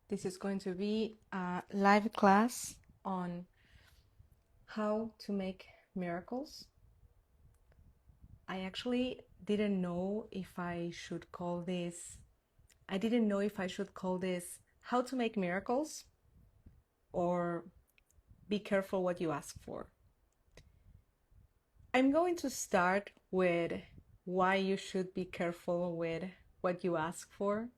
This is going to be a live class on how to make miracles. I actually didn't know if I should call this, how to make miracles or be careful what you ask for. I'm going to start with why you should be careful with what you ask for.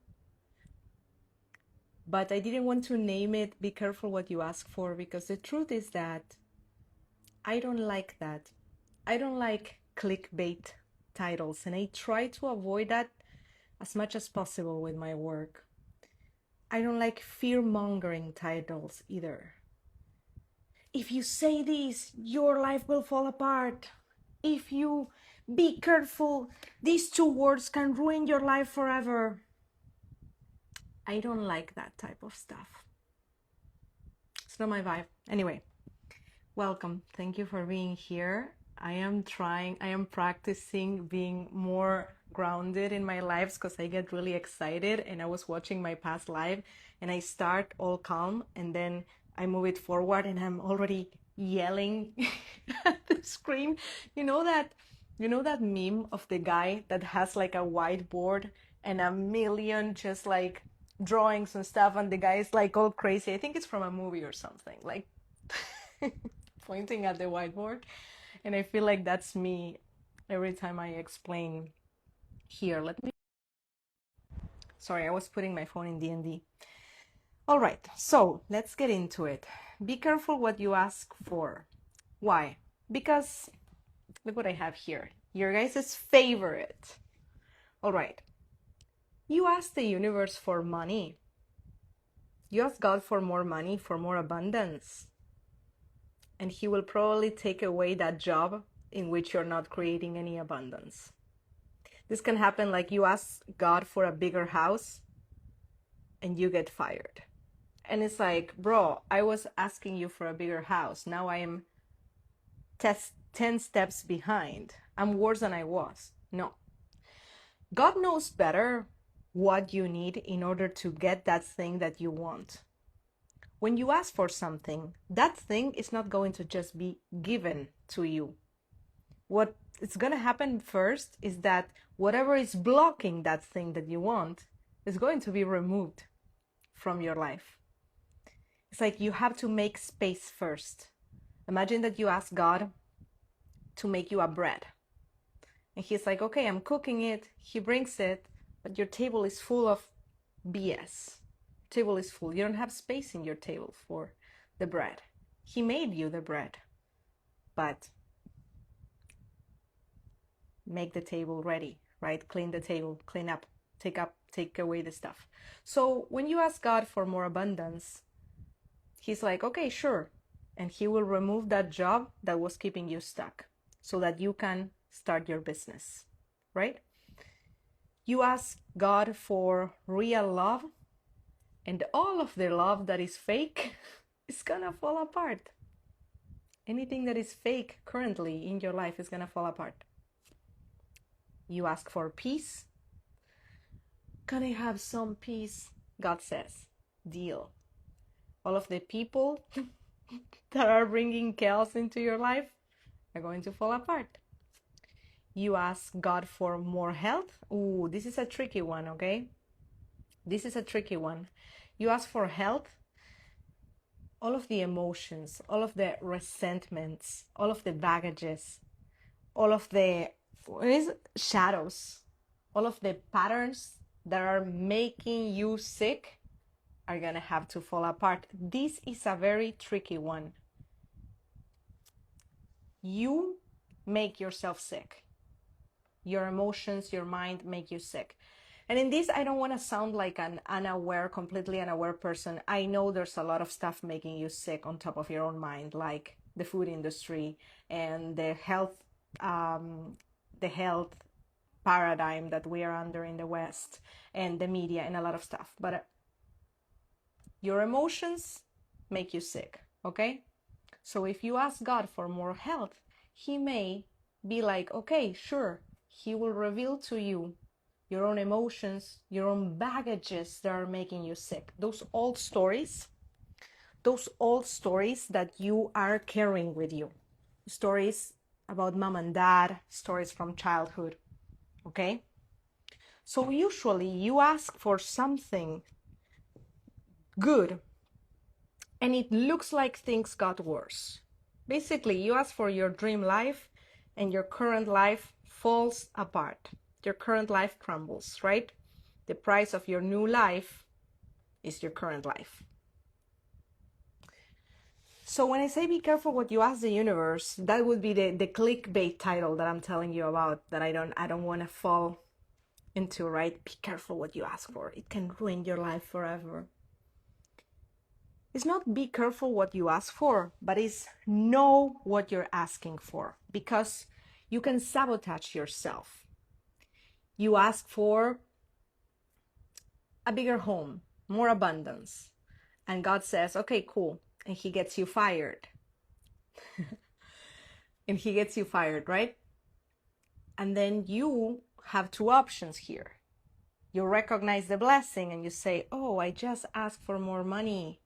But I didn't want to name it "Be careful what you ask for" because the truth is that I don't like that. I don't like clickbait titles, and I try to avoid that as much as possible with my work. I don't like fear-mongering titles either. If you say this, your life will fall apart. If you be careful, these two words can ruin your life forever. I don't like that type of stuff. It's not my vibe. Anyway, welcome. Thank you for being here. I am practicing being more grounded in my lives because I get really excited, and I was watching my past live and I start all calm and then I move it forward and I'm already yelling at the screen. You know that meme of the guy that has like a whiteboard and a million just like drawings and stuff, and the guy is like all crazy. I think it's from a movie or something, like pointing at the whiteboard. And I feel like that's me every time I explain here. Sorry, I was putting my phone in D&D. All right, so let's get into it. Be careful what you ask for. Why? Because look what I have here. Your guys' favorite. All right. You ask the universe for money. You ask God for more money, for more abundance. And he will probably take away that job in which you're not creating any abundance. This can happen like you ask God for a bigger house and you get fired. And it's like, bro, I was asking you for a bigger house. Now I am 10 steps behind. I'm worse than I was. No. God knows better what you need in order to get that thing that you want. When you ask for something, that thing is not going to just be given to you. What is going to happen first is that whatever is blocking that thing that you want is going to be removed from your life. It's like you have to make space first. Imagine that you ask God to make you a bread. And he's like, okay, I'm cooking it. He brings it, but your table is full of BS. Table is full. You don't have space in your table for the bread. He made you the bread, but make the table ready, right? Clean the table, clean up, take away the stuff. So when you ask God for more abundance, he's like, okay, sure. And he will remove that job that was keeping you stuck so that you can start your business, right? You ask God for real love, and all of the love that is fake is gonna fall apart. Anything that is fake currently in your life is gonna fall apart. You ask for peace. Can I have some peace? God says, deal. All of the people that are bringing chaos into your life are going to fall apart. You ask God for more health. Ooh, this is a tricky one, okay? This is a tricky one. You ask for health. All of the emotions, all of the resentments, all of the baggages, all of the shadows, all of the patterns that are making you sick are gonna have to fall apart. This is a very tricky one. You make yourself sick. Your emotions, your mind make you sick. And in this, I don't want to sound like an completely unaware person. I know there's a lot of stuff making you sick on top of your own mind, like the food industry and the health paradigm that we are under in the West, and the media, and a lot of stuff. But your emotions make you sick, okay? So if you ask God for more health, he may be like, okay, sure. He will reveal to you your own emotions, your own baggages that are making you sick. Those old stories that you are carrying with you. Stories about mom and dad, stories from childhood, okay? So usually you ask for something good and it looks like things got worse. Basically, you ask for your dream life and your current life falls apart. Your current life crumbles, right? The price of your new life is your current life. So when I say be careful what you ask the universe, that would be the clickbait title that I'm telling you about, that I don't want to fall into, right? Be careful what you ask for. It can ruin your life forever. It's not be careful what you ask for, but it's know what you're asking for, because you can sabotage yourself. You ask for a bigger home, more abundance, and God says, okay, cool, and he gets you fired. And he gets you fired, right? And then you have two options here. You recognize the blessing and you say, oh, I just asked for more money.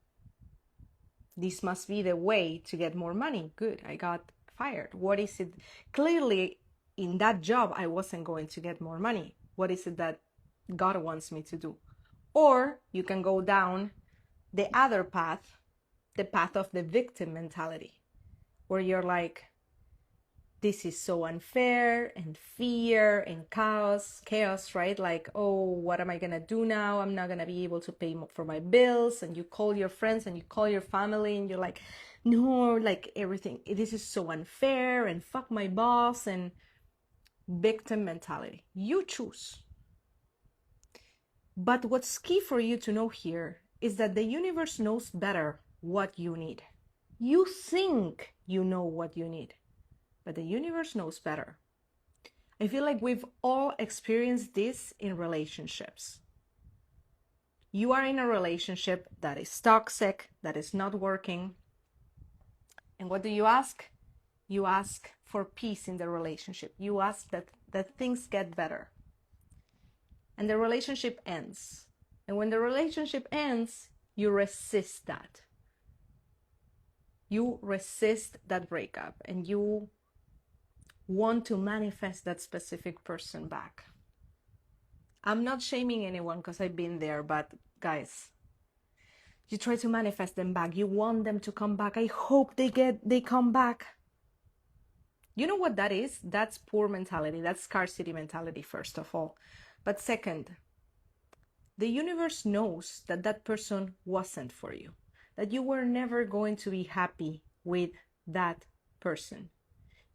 This must be the way to get more money. Good, I got fired. What is it? Clearly, in that job, I wasn't going to get more money. What is it that God wants me to do? Or you can go down the other path, the path of the victim mentality, where you're like, this is so unfair, and fear and chaos, right? Like, oh, what am I gonna do now? I'm not gonna be able to pay for my bills. And you call your friends and you call your family and you're like, no, like everything, this is so unfair, and fuck my boss, and victim mentality. You choose. But what's key for you to know here is that the universe knows better what you need. You think you know what you need, but the universe knows better. I feel like we've all experienced this in relationships. You are in a relationship that is toxic, that is not working. And what do you ask? You ask for peace in the relationship. You ask that things get better. And the relationship ends. And when the relationship ends, you resist that. You resist that breakup and you want to manifest that specific person back. I'm not shaming anyone because I've been there, but guys, you try to manifest them back. You want them to come back. I hope they come back. You know what that is? That's poor mentality. That's scarcity mentality, first of all. But second, the universe knows that that person wasn't for you, that you were never going to be happy with that person.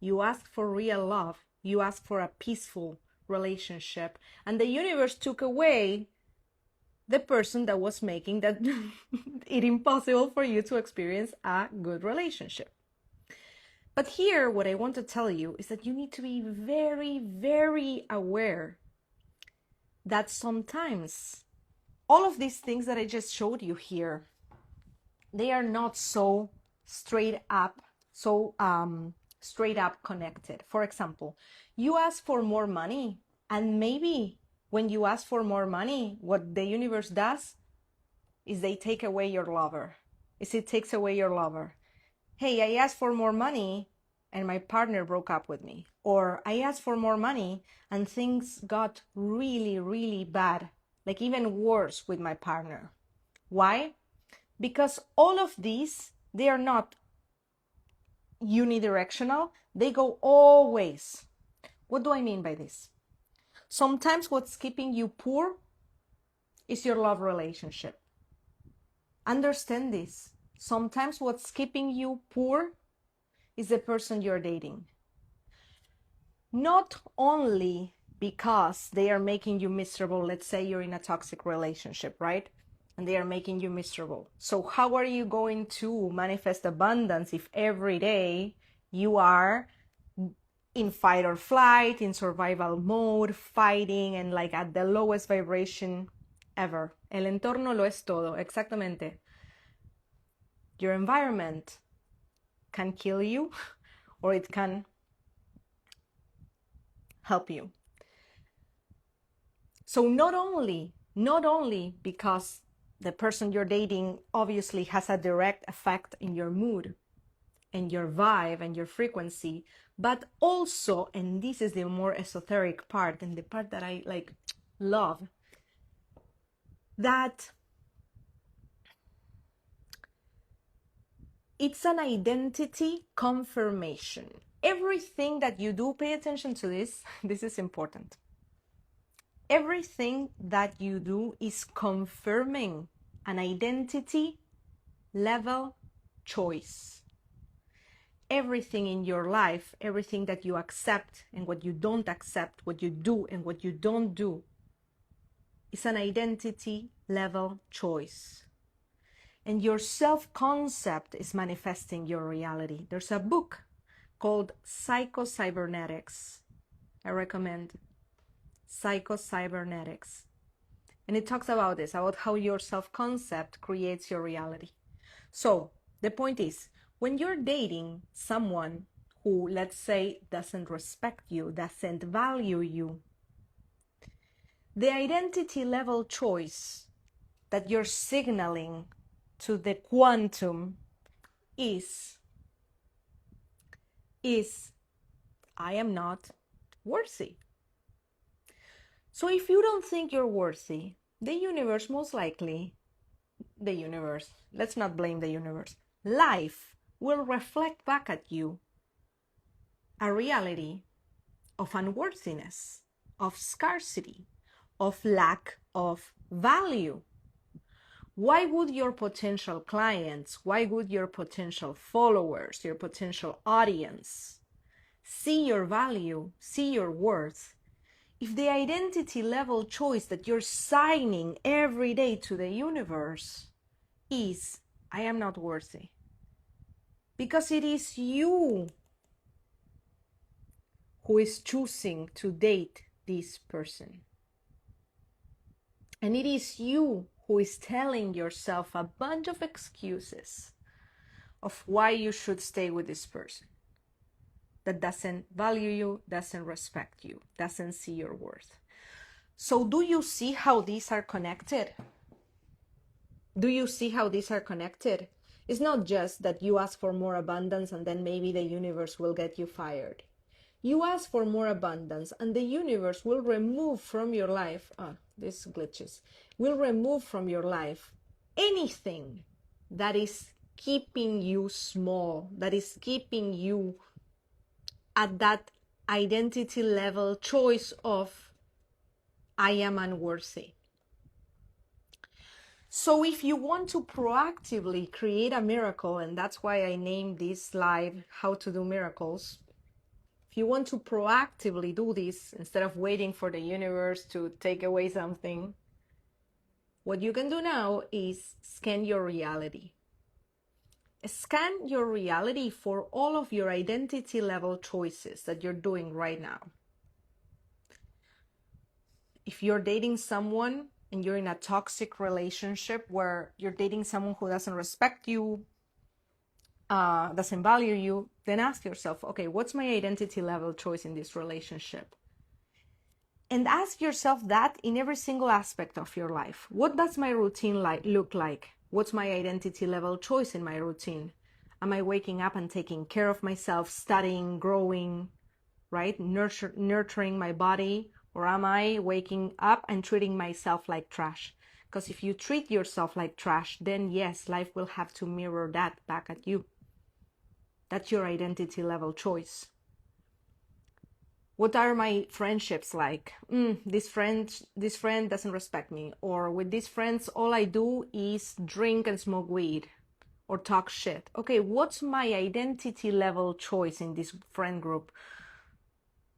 You asked for real love. You asked for a peaceful relationship. And the universe took away the person that was making that it impossible for you to experience a good relationship. But here, what I want to tell you is that you need to be very, very aware that sometimes all of these things that I just showed you here, they are not so straight up connected. For example, you ask for more money, and maybe when you ask for more money, what the universe does is they take away your lover. It takes away your lover. Hey, I asked for more money and my partner broke up with me. Or I asked for more money and things got really, really bad, like even worse with my partner. Why? Because all of these, they are not unidirectional. They go all ways. What do I mean by this? Sometimes what's keeping you poor is your love relationship. Understand this. Sometimes what's keeping you poor is the person you're dating. Not only because they are making you miserable. Let's say you're in a toxic relationship, right? And they are making you miserable. So how are you going to manifest abundance if every day you are in fight or flight, in survival mode, fighting, and like at the lowest vibration ever? El entorno lo es todo, exactamente. Your environment can kill you or it can help you. So not only because the person you're dating obviously has a direct effect in your mood and your vibe and your frequency, but also, and this is the more esoteric part and the part that I like love, that it's an identity confirmation. Everything that you do, pay attention to this, this is important. Everything that you do is confirming an identity level choice. Everything in your life, everything that you accept and what you don't accept, what you do and what you don't do, is an identity level choice. And your self-concept is manifesting your reality. There's a book called Psycho-Cybernetics. I recommend Psycho-Cybernetics. And it talks about this, about how your self-concept creates your reality. So the point is, when you're dating someone who, let's say, doesn't respect you, doesn't value you, the identity level choice that you're signaling to the quantum is I am not worthy. So if you don't think you're worthy, the universe, most likely, the universe, let's not blame the universe, life will reflect back at you a reality of unworthiness, of scarcity, of lack of value. Why would your potential clients, why would your potential followers, your potential audience see your value, see your worth, if the identity level choice that you're signing every day to the universe is, I am not worthy? Because it is you who is choosing to date this person. And it is you who is telling yourself a bunch of excuses of why you should stay with this person that doesn't value you, doesn't respect you, doesn't see your worth. So do you see how these are connected? Do you see how these are connected? It's not just that you ask for more abundance and then maybe the universe will get you fired. You ask for more abundance and the universe will remove from your life, these glitches, will remove from your life anything that is keeping you small, that is keeping you at that identity level choice of I am unworthy. So if you want to proactively create a miracle, and that's why I named this live How to Do Miracles, if you want to proactively do this instead of waiting for the universe to take away something, what you can do now is scan your reality. Scan your reality for all of your identity level choices that you're doing right now. If you're dating someone and you're in a toxic relationship where you're dating someone who doesn't respect you, doesn't value you, then ask yourself, okay, what's my identity level choice in this relationship? And ask yourself that in every single aspect of your life. What does my routine look like? What's my identity level choice in my routine? Am I waking up and taking care of myself, studying, growing, right? Nurturing my body? Or am I waking up and treating myself like trash? Because if you treat yourself like trash, then yes, life will have to mirror that back at you. That's your identity level choice. What are my friendships like? This friend doesn't respect me. Or with these friends, all I do is drink and smoke weed or talk shit. Okay, what's my identity level choice in this friend group?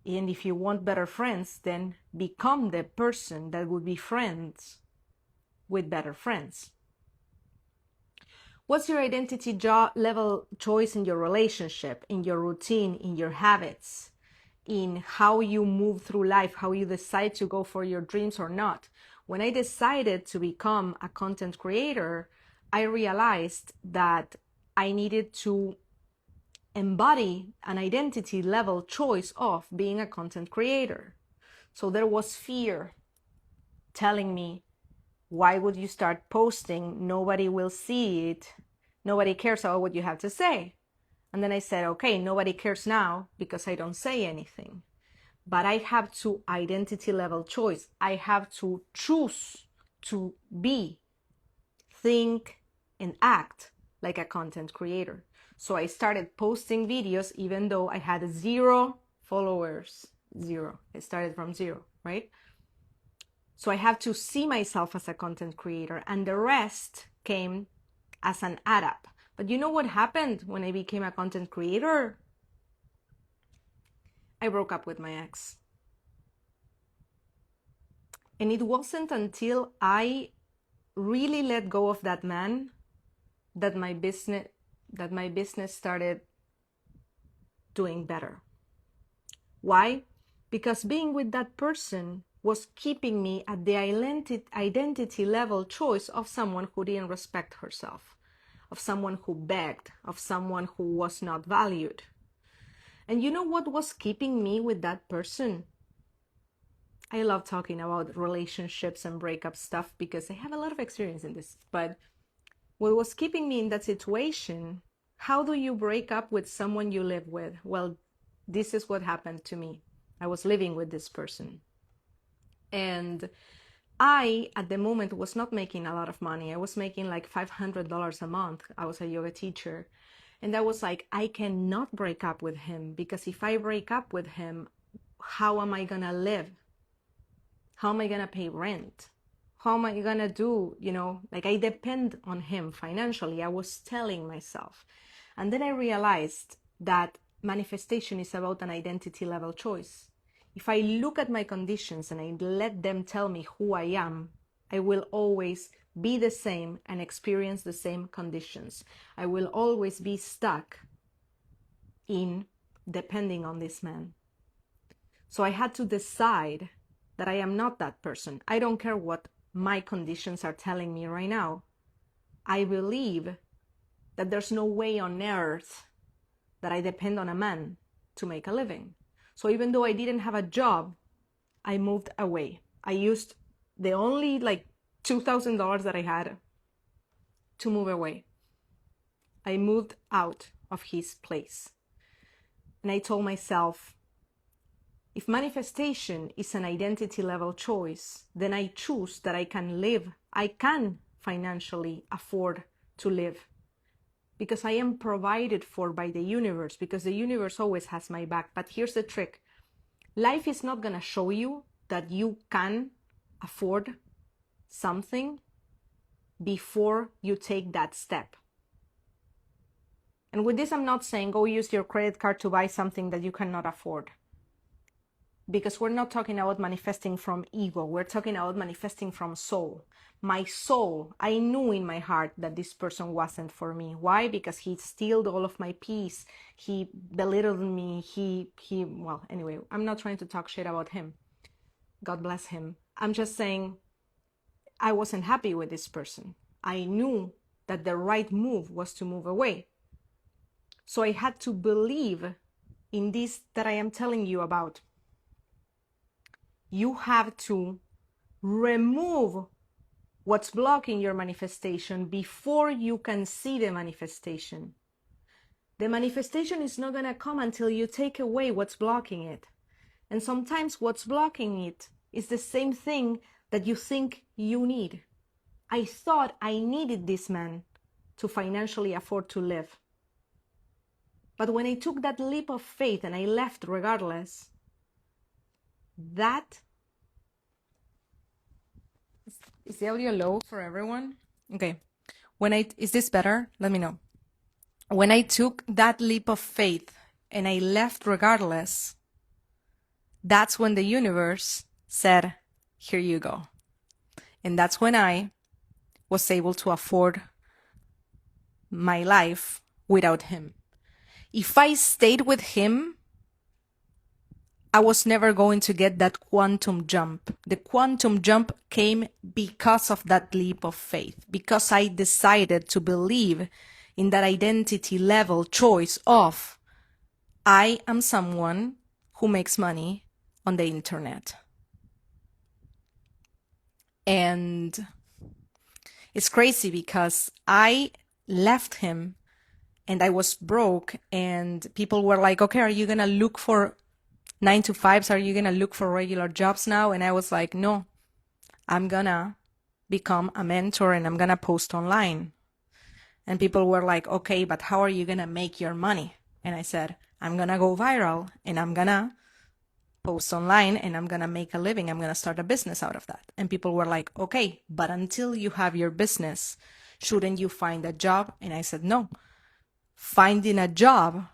And if you want better friends, then become the person that would be friends with better friends. What's your identity level choice in your relationship, in your routine, in your habits, in how you move through life, how you decide to go for your dreams or not? When I decided to become a content creator, I realized that I needed to embody an identity level choice of being a content creator. So there was fear. telling me, why would you start posting? Nobody will see it. Nobody cares about what you have to say. And then I said, okay, nobody cares now because I don't say anything. But I have to identity level choice. I have to choose to be, think, and act like a content creator. So I started posting videos even though I had 0 followers. 0. I started from 0, right? So I have to see myself as a content creator, and the rest came as an add up. But you know what happened when I became a content creator? I broke up with my ex. And it wasn't until I really let go of that man that my business started doing better. Why? Because being with that person was keeping me at the identity level choice of someone who didn't respect herself, of someone who begged, of someone who was not valued. And you know what was keeping me with that person? I love talking about relationships and breakup stuff because I have a lot of experience in this. But what was keeping me in that situation, how do you break up with someone you live with? Well, this is what happened to me. I was living with this person. And I, at the moment, was not making a lot of money. I was making like $500 a month. I was a yoga teacher. And I was like, I cannot break up with him because if I break up with him, how am I going to live? How am I going to pay rent? How am I going to do, like I depend on him financially. I was telling myself. And then I realized that manifestation is about an identity level choice. If I look at my conditions and I let them tell me who I am, I will always be the same and experience the same conditions. I will always be stuck in depending on this man. So I had to decide that I am not that person. I don't care what my conditions are telling me right now. I believe that there's no way on earth that I depend on a man to make a living. So even though I didn't have a job, I moved away. I used the only like $2,000 that I had to move away. I moved out of his place. And I told myself, if manifestation is an identity level choice, then I choose that I can financially afford to live. Because I am provided for by the universe, because the universe always has my back. But here's the trick. Life is not going to show you that you can afford something before you take that step. And with this, I'm not saying go use your credit card to buy something that you cannot afford. Because we're not talking about manifesting from ego. We're talking about manifesting from soul. My soul, I knew in my heart that this person wasn't for me. Why? Because he stealed all of my peace. He belittled me. Well, anyway, I'm not trying to talk shit about him. God bless him. I'm just saying I wasn't happy with this person. I knew that the right move was to move away. So I had to believe in this that I am telling you about. You have to remove what's blocking your manifestation before you can see the manifestation. The manifestation is not going to come until you take away what's blocking it. And sometimes what's blocking it is the same thing that you think you need. I thought I needed this man to financially afford to live. But when I took that leap of faith and I left regardless, is the audio low for everyone? Okay. Is this better? Let me know. When I took that leap of faith and I left regardless, that's when the universe said, here you go. And that's when I was able to afford my life without him. If I stayed with him, I was never going to get that quantum jump. The quantum jump came because of that leap of faith, because I decided to believe in that identity level choice of I am someone who makes money on the internet. And it's crazy because I left him and I was broke, and people were like, okay, are you going to look for 9 to 5s? Are you going to look for regular jobs now? And I was like, no, I'm going to become a mentor and I'm going to post online. And people were like, okay, but how are you going to make your money? And I said, I'm going to go viral and I'm going to post online and I'm going to make a living. I'm going to start a business out of that. And people were like, okay, but until you have your business, shouldn't you find a job? And I said, no, finding a job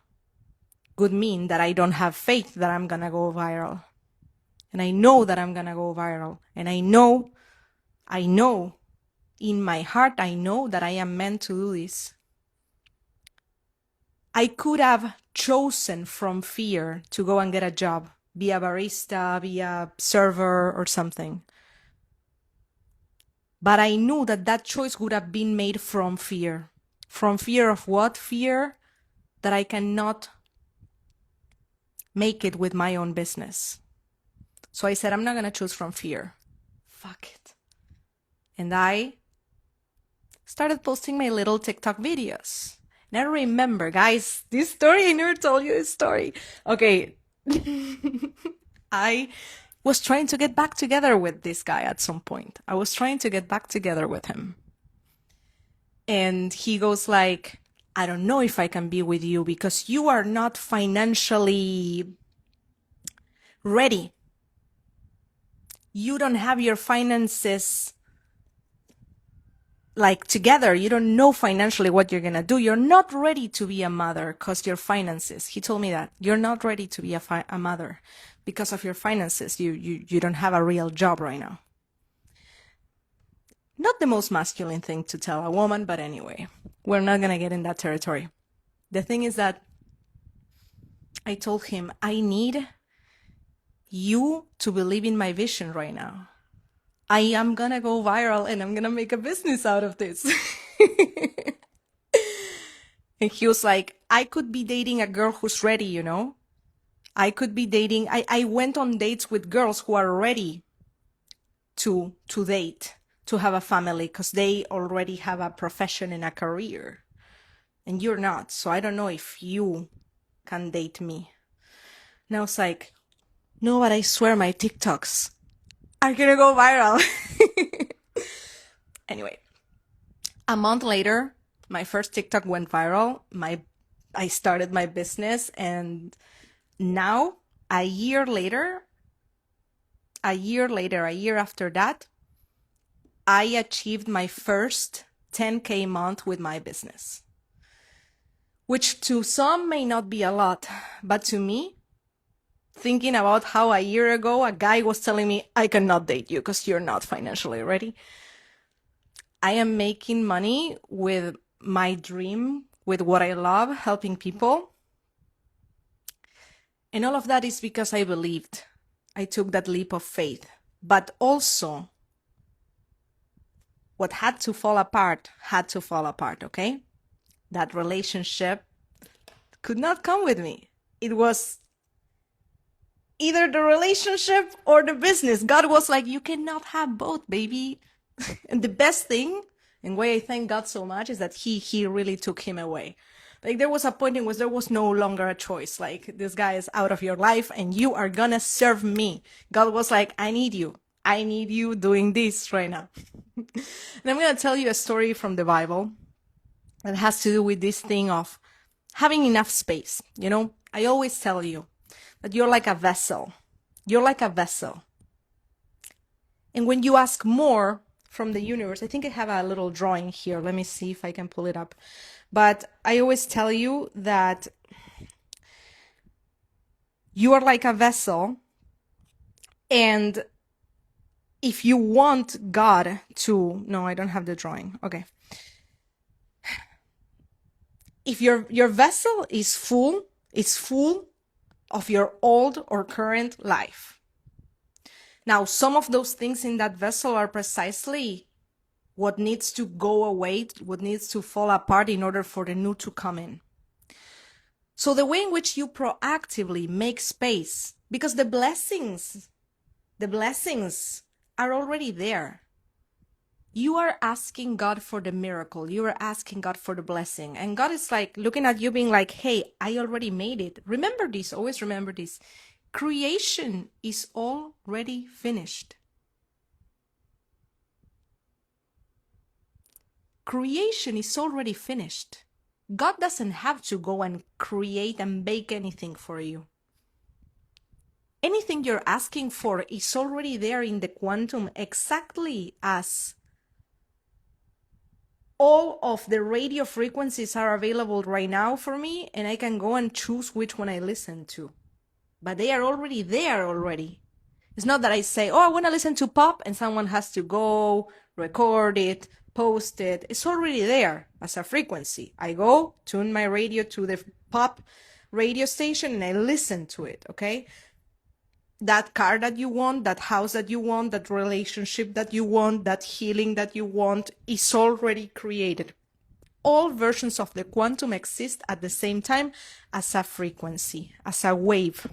could mean that I don't have faith that I'm going to go viral. And I know that I'm going to go viral. And I know in my heart, I know that I am meant to do this. I could have chosen from fear to go and get a job, be a barista, be a server or something. But I knew that that choice would have been made from fear. From fear of what? Fear that I cannot make it with my own business. So I said, I'm not going to choose from fear. Fuck it. And I started posting my little TikTok videos. And I remember, guys, this story, I never told you this story. Okay. I was trying to get back together with this guy at some point. I was trying to get back together with him. And he goes like, I don't know if I can be with you because you are not financially ready. You don't have your finances like together. You don't know financially what you're going to do. You're not ready to be a mother because your finances. He told me that you're not ready to be a mother because of your finances. You don't have a real job right now. Not the most masculine thing to tell a woman, but anyway, we're not going to get in that territory. The thing is that I told him, I need you to believe in my vision right now. I am going to go viral and I'm going to make a business out of this. And he was like, I could be dating a girl who's ready, you know? I could be dating, I went on dates with girls who are ready to date, to have a family, because they already have a profession and a career. And you're not, so I don't know if you can date me. And I was like, no, but I swear my TikToks are gonna go viral. Anyway, a month later, my first TikTok went viral. I started my business, and now a year after that, I achieved my first 10K month with my business, which to some may not be a lot, but to me, thinking about how a year ago a guy was telling me, I cannot date you because you're not financially ready. I am making money with my dream, with what I love, helping people. And all of that is because I believed. I took that leap of faith. But also, what had to fall apart, okay? That relationship could not come with me. It was either the relationship or the business. God was like, you cannot have both, baby. And the best thing, and why I thank God so much, is that he really took him away. Like, there was a point in which there was no longer a choice. Like, this guy is out of your life and you are gonna serve me. God was like, I need you doing this right now. And I'm gonna tell you a story from the Bible that has to do with this thing of having enough space. You know, I always tell you that you're like a vessel. You're like a vessel. And when you ask more from the universe, I think I have a little drawing here. Let me see if I can pull it up. But I always tell you that you are like a vessel, and if you want God to, no, I don't have the drawing. Okay. If your vessel is full of your old or current life. Now, some of those things in that vessel are precisely what needs to go away, what needs to fall apart in order for the new to come in. So the way in which you proactively make space, because the blessings are already there. You are asking God for the miracle. You are asking God for the blessing. And God is like looking at you being like, hey, I already made it. Remember this. Always remember this. Creation is already finished. Creation is already finished. God doesn't have to go and create and bake anything for you. Anything you're asking for is already there in the quantum, exactly as all of the radio frequencies are available right now for me, and I can go and choose which one I listen to. But they are already there already. It's not that I say, oh, I want to listen to pop, and someone has to go, record it, post it. It's already there as a frequency. I go, tune my radio to the pop radio station, and I listen to it, okay? That car that you want, that house that you want, that relationship that you want, that healing that you want is already created. All versions of the quantum exist at the same time as a frequency, as a wave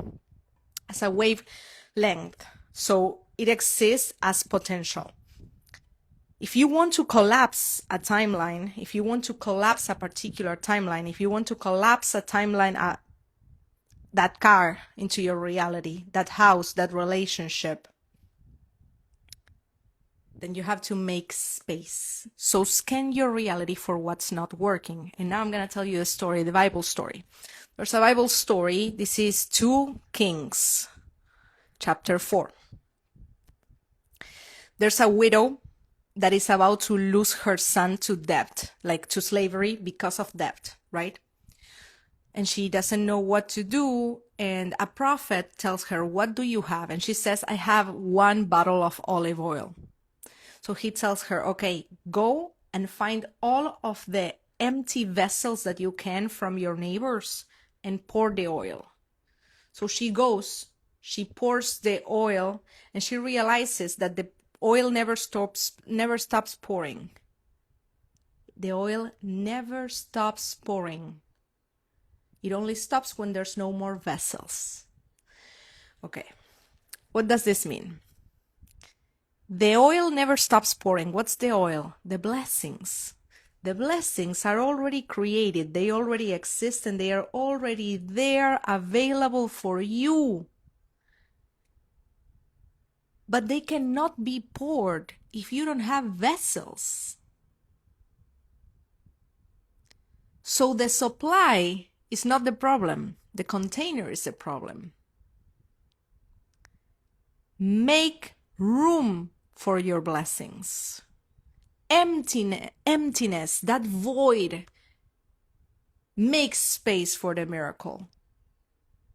length. So it exists as potential. If you want to collapse a timeline, if you want to collapse a particular timeline, if you want to collapse a timeline, that car into your reality, that house, that relationship, then you have to make space. So scan your reality for what's not working. And now I'm going to tell you a story, the Bible story. There's a Bible story. This is 2 Kings, chapter 4. There's a widow that is about to lose her son to debt, like to slavery because of debt, right? And she doesn't know what to do. And a prophet tells her, what do you have? And she says, I have 1 bottle of olive oil. So he tells her, okay, go and find all of the empty vessels that you can from your neighbors and pour the oil. So she goes, she pours the oil, and she realizes that the oil never stops pouring. The oil never stops pouring. It only stops when there's no more vessels. Okay, what does this mean? The oil never stops pouring. What's the oil? The blessings. The blessings are already created. They already exist, and they are already there, available for you. But they cannot be poured if you don't have vessels. So the supply is not the problem. The container is the problem. Make room for your blessings. Emptiness, that void, makes space for the miracle.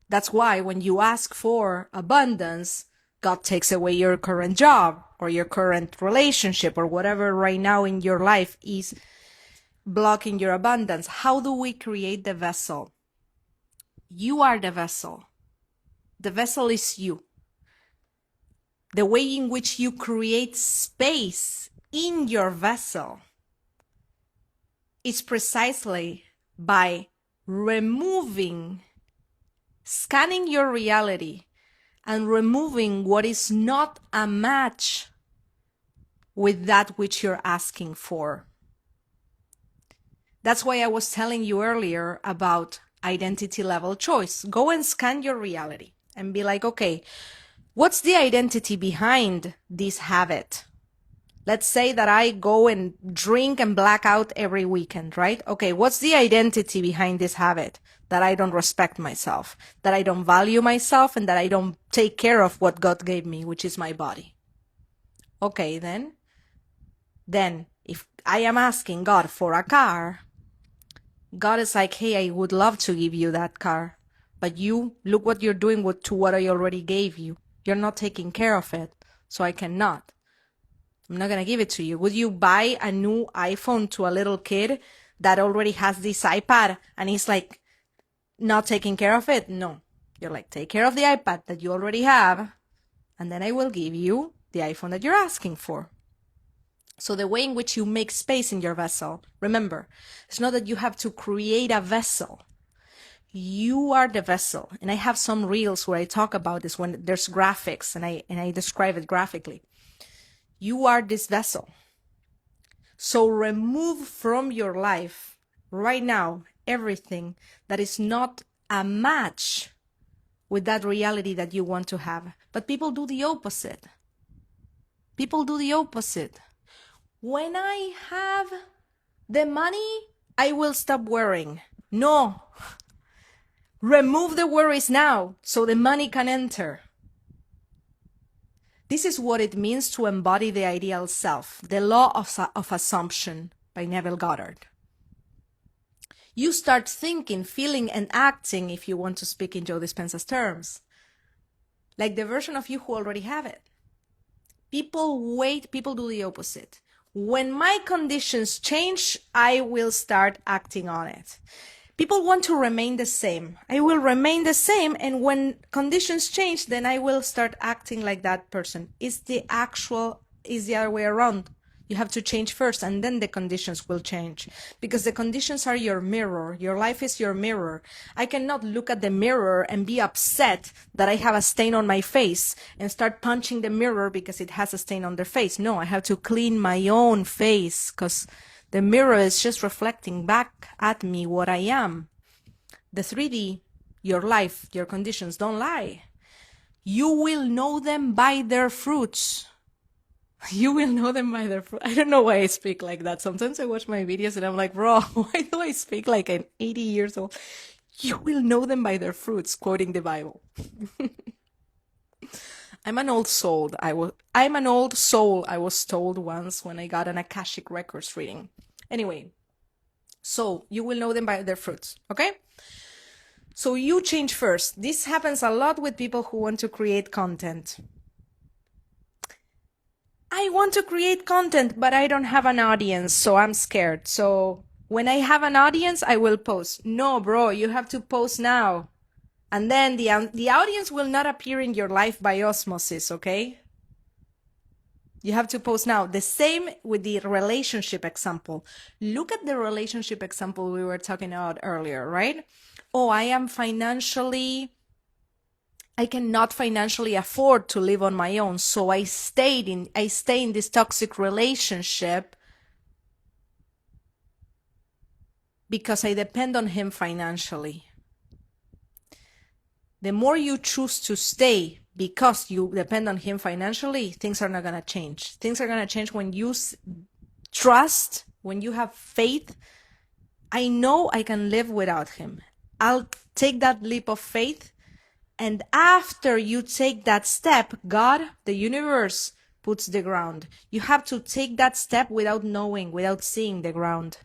That's why when you ask for abundance, God takes away your current job or your current relationship or whatever right now in your life is blocking your abundance. How do we create the vessel? You are the vessel. The vessel is you. The way in which you create space in your vessel is precisely by scanning your reality and removing what is not a match with that which you're asking for. That's why I was telling you earlier about identity level choice. Go and scan your reality and be like, okay, what's the identity behind this habit? Let's say that I go and drink and black out every weekend, right? Okay, what's the identity behind this habit? That I don't respect myself, that I don't value myself, and that I don't take care of what God gave me, which is my body. Okay, then if I am asking God for a car, God is like, hey, I would love to give you that car, but you, look what you're doing to what I already gave you. You're not taking care of it, so I cannot. I'm not going to give it to you. Would you buy a new iPhone to a little kid that already has this iPad and he's like not taking care of it? No. You're like, take care of the iPad that you already have, and then I will give you the iPhone that you're asking for. So the way in which you make space in your vessel, remember, it's not that you have to create a vessel. You are the vessel. And I have some reels where I talk about this when there's graphics and I describe it graphically. You are this vessel. So remove from your life right now everything that is not a match with that reality that you want to have. But people do the opposite. People do the opposite. When I have the money, I will stop worrying. No. Remove the worries now so the money can enter. This is what it means to embody the ideal self, the law of assumption by Neville Goddard. You start thinking, feeling, and acting, if you want to speak in Joe Dispenza's terms, like the version of you who already have it. People wait, people do the opposite. When my conditions change, I will start acting on it. People want to remain the same. I will remain the same, and when conditions change, then I will start acting like that person. It's the other way around. You have to change first, and then the conditions will change. Because the conditions are your mirror. Your life is your mirror. I cannot look at the mirror and be upset that I have a stain on my face and start punching the mirror because it has a stain on their face. No, I have to clean my own face because the mirror is just reflecting back at me what I am. The 3D, your life, your conditions don't lie. You will know them by their fruits. You will know them by their fruit. I don't know why I speak like that. Sometimes I watch my videos and I'm like, bro, why do I speak like an 80 years old? You will know them by their fruits, quoting the Bible. I'm an old soul. I'm an old soul, I was told once when I got an Akashic Records reading. Anyway, so you will know them by their fruits, okay? So you change first. This happens a lot with people who want to create content. I want to create content, but I don't have an audience, so I'm scared. So when I have an audience, I will post. No, bro, you have to post now. And then the audience will not appear in your life by osmosis, okay? You have to post now. The same with the relationship example. Look at the relationship example we were talking about earlier, right? Oh, I cannot financially afford to live on my own, so I stay in this toxic relationship because I depend on him financially. The more you choose to stay because you depend on him financially, things are not going to change. Things are going to change when you trust, when you have faith. I know I can live without him. I'll take that leap of faith. And after you take that step, God, the universe, puts the ground. You have to take that step without knowing, without seeing the ground.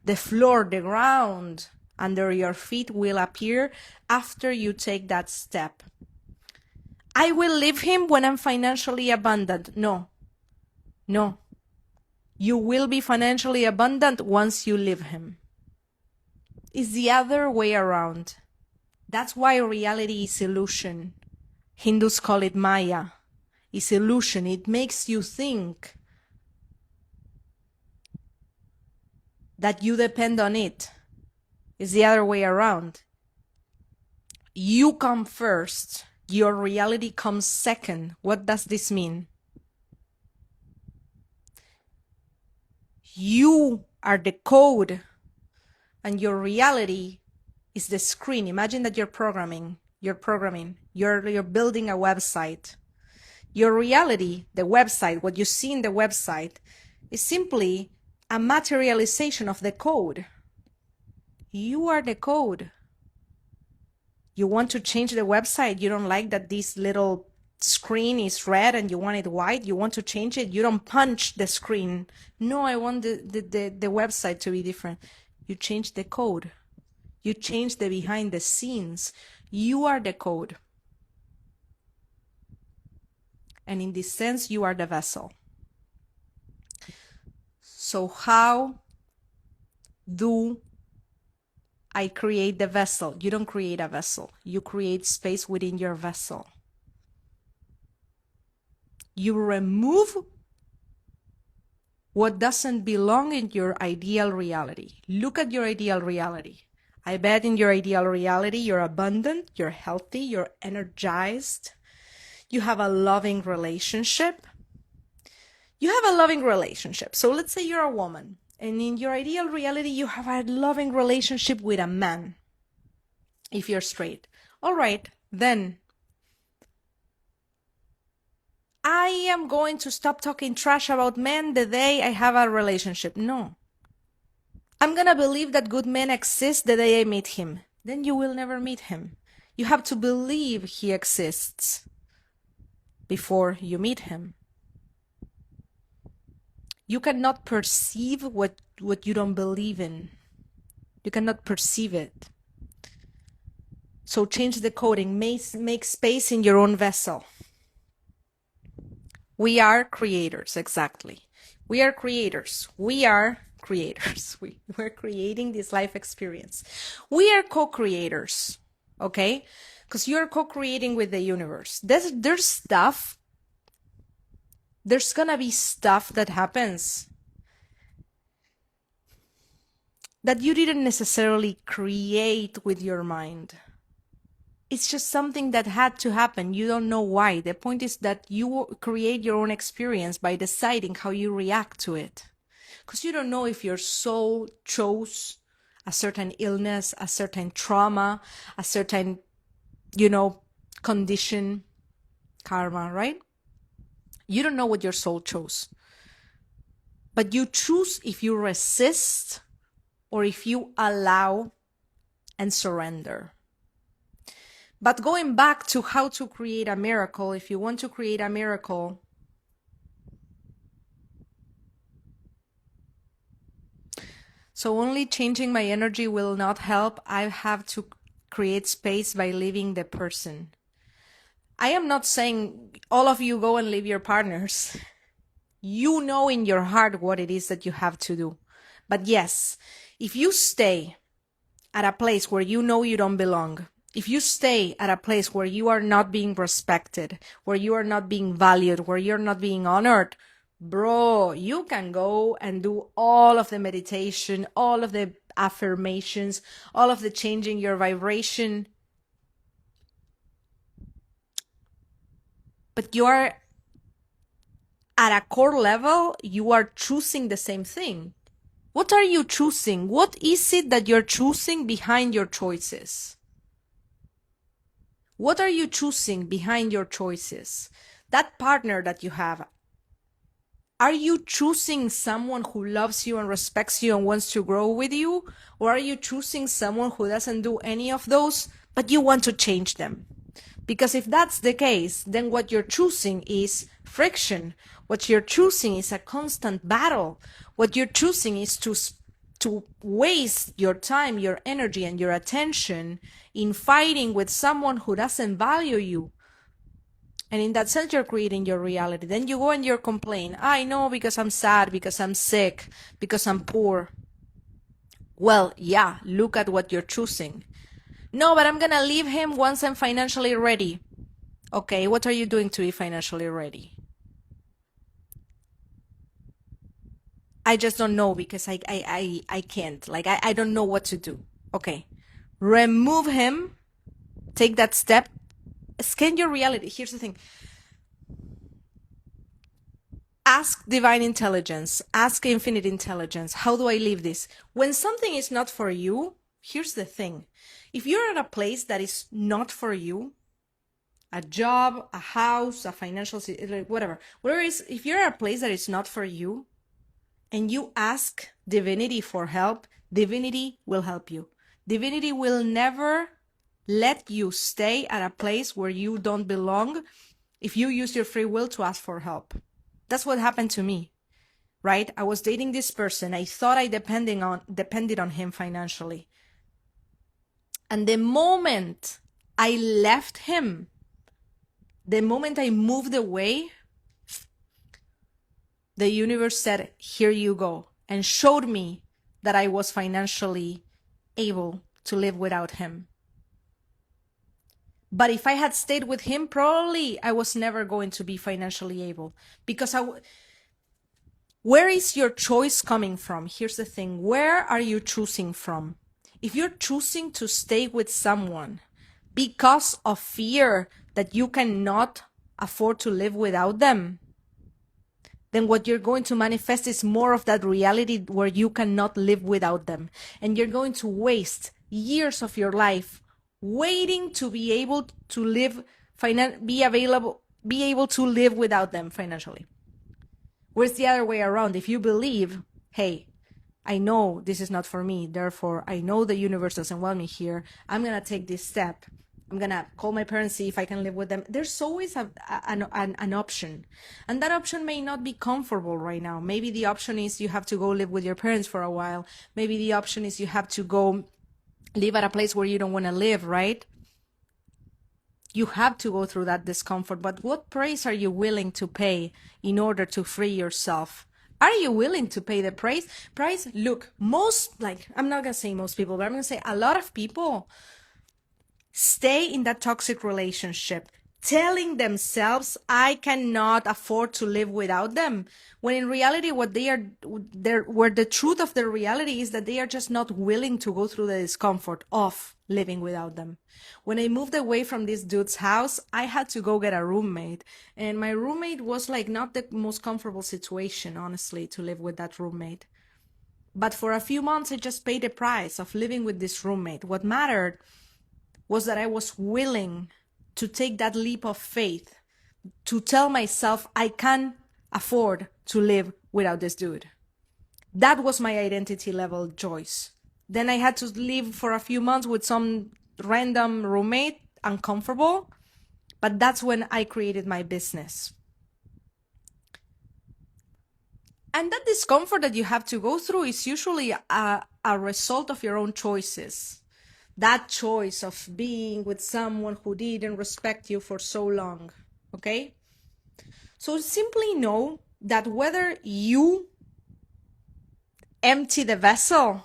The floor, the ground under your feet will appear after you take that step. I will leave him when I'm financially abundant. No. You will be financially abundant once you leave him. It's the other way around. That's why reality is illusion. Hindus call it Maya. It's illusion. It makes you think that you depend on it. It's the other way around. You come first. Your reality comes second. What does this mean? You are the code, and your reality is the screen. Imagine that you're building a website. Your reality, the website, what you see in the website, is simply a materialization of the code. You are the code. You want to change the website. You don't like that this little screen is red and you want it white. You want to change it. You don't punch the screen. No, I want the website to be different. You change the code. You change the behind the scenes. You are the code. And in this sense, you are the vessel. So how do I create the vessel? You don't create a vessel. You create space within your vessel. You remove what doesn't belong in your ideal reality. Look at your ideal reality. I bet in your ideal reality, you're abundant, you're healthy, you're energized, you have a loving relationship, You have a loving relationship. So let's say you're a woman, and in your ideal reality, you have a loving relationship with a man. If you're straight. All right, then I am going to stop talking trash about men the day I have a relationship. No. I'm gonna believe that good men exist the day I meet him. Then you will never meet him. You have to believe he exists before you meet him. You cannot perceive what you don't believe in. You cannot perceive it. So change the coding. Make space in your own vessel. We are creators, exactly. We are creators. We are creators. We're creating this life experience. We are co-creators, okay? Because you're co-creating with the universe. There's stuff. There's gonna be stuff that happens that you didn't necessarily create with your mind. It's just something that had to happen. You don't know why. The point is that you create your own experience by deciding how you react to it. Because you don't know if your soul chose a certain illness, a certain trauma, a certain, condition, karma, right? You don't know what your soul chose. But you choose if you resist or if you allow and surrender. But going back to how to create a miracle, if you want to create a miracle, so only changing my energy will not help. I have to create space by leaving the person. I am not saying all of you go and leave your partners. You know in your heart what it is that you have to do. But yes, if you stay at a place where you know you don't belong, if you stay at a place where you are not being respected, where you are not being valued, where you're not being honored, bro, you can go and do all of the meditation, all of the affirmations, all of the changing your vibration. But you are at a core level, you are choosing the same thing. What are you choosing? What is it that you're choosing behind your choices? What are you choosing behind your choices? That partner that you have, are you choosing someone who loves you and respects you and wants to grow with you? Or are you choosing someone who doesn't do any of those, but you want to change them? Because if that's the case, then what you're choosing is friction. What you're choosing is a constant battle. What you're choosing is to waste your time, your energy, and your attention in fighting with someone who doesn't value you. And in that sense, you're creating your reality. Then you go and you complain. I know, because I'm sad, because I'm sick, because I'm poor. Well, yeah, look at what you're choosing. No, but I'm going to leave him once I'm financially ready. Okay, what are you doing to be financially ready? I just don't know, because I can't. Like, I don't know what to do. Okay, remove him. Take that step. Scan your reality. Here's the thing. Ask divine intelligence. Ask infinite intelligence. How do I live this? When something is not for you, here's the thing. If you're at a place that is not for you, a job, a house, a financial, whatever is, if you're at a place that is not for you and you ask divinity for help, divinity will help you. Divinity will never let you stay at a place where you don't belong if you use your free will to ask for help. That's what happened to me, right? I was dating this person. I thought I depended on him financially. And the moment I left him, the moment I moved away, the universe said, here you go, and showed me that I was financially able to live without him. But if I had stayed with him, probably I was never going to be financially able, because where is your choice coming from? Here's the thing. Where are you choosing from? If you're choosing to stay with someone because of fear that you cannot afford to live without them, then what you're going to manifest is more of that reality where you cannot live without them. And you're going to waste years of your life waiting to be able to live, be able to live without them financially. Where's the other way around? If you believe, hey, I know this is not for me, therefore I know the universe doesn't want me here, I'm going to take this step. I'm going to call my parents, see if I can live with them. There's always an option. And that option may not be comfortable right now. Maybe the option is you have to go live with your parents for a while. Maybe the option is you have to go live at a place where you don't want to live, right? You have to go through that discomfort. But what price are you willing to pay in order to free yourself? Are you willing to pay the price? Look, I'm not going to say most people, but I'm going to say a lot of people stay in that toxic relationship, telling themselves, I cannot afford to live without them. When in reality, where the truth of the reality is that they are just not willing to go through the discomfort of living without them. When I moved away from this dude's house, I had to go get a roommate. And my roommate was like not the most comfortable situation, honestly, to live with that roommate. But for a few months, I just paid the price of living with this roommate. What mattered was that I was willing to take that leap of faith, to tell myself I can afford to live without this dude. That was my identity level choice. Then I had to live for a few months with some random roommate, uncomfortable, but that's when I created my business. And that discomfort that you have to go through is usually a result of your own choices. That choice of being with someone who didn't respect you for so long, okay? So simply know that whether you empty the vessel,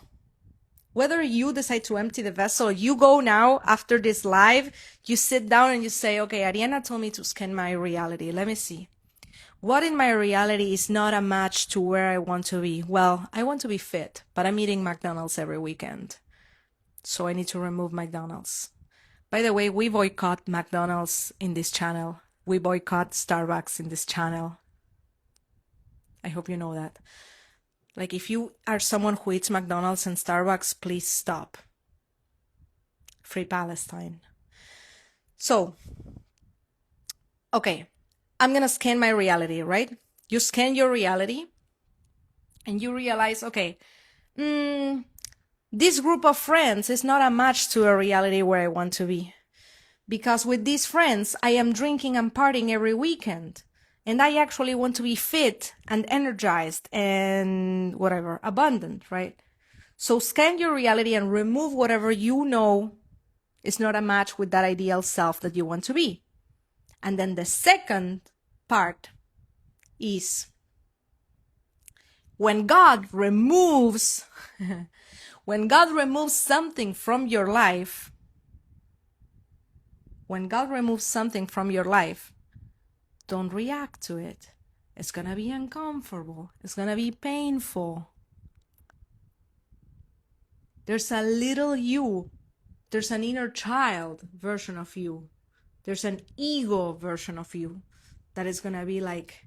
whether you decide to empty the vessel, you go now after this live, you sit down and you say, okay, Ariana told me to scan my reality. Let me see. What in my reality is not a match to where I want to be? Well, I want to be fit, but I'm eating McDonald's every weekend. So I need to remove McDonald's. By the way, we boycott McDonald's in this channel. We boycott Starbucks in this channel. I hope you know that. Like, if you are someone who eats McDonald's and Starbucks, please stop. Free Palestine. So, okay, I'm gonna scan my reality, right? You scan your reality and you realize, okay, this group of friends is not a match to a reality where I want to be. Because with these friends, I am drinking and partying every weekend. And I actually want to be fit and energized and whatever, abundant, right? So scan your reality and remove whatever you know is not a match with that ideal self that you want to be. And then the second part is when God removes something from your life, don't react to it. It's gonna be uncomfortable. It's gonna be painful. There's a little you. There's an inner child version of you. There's an ego version of you that is gonna be like,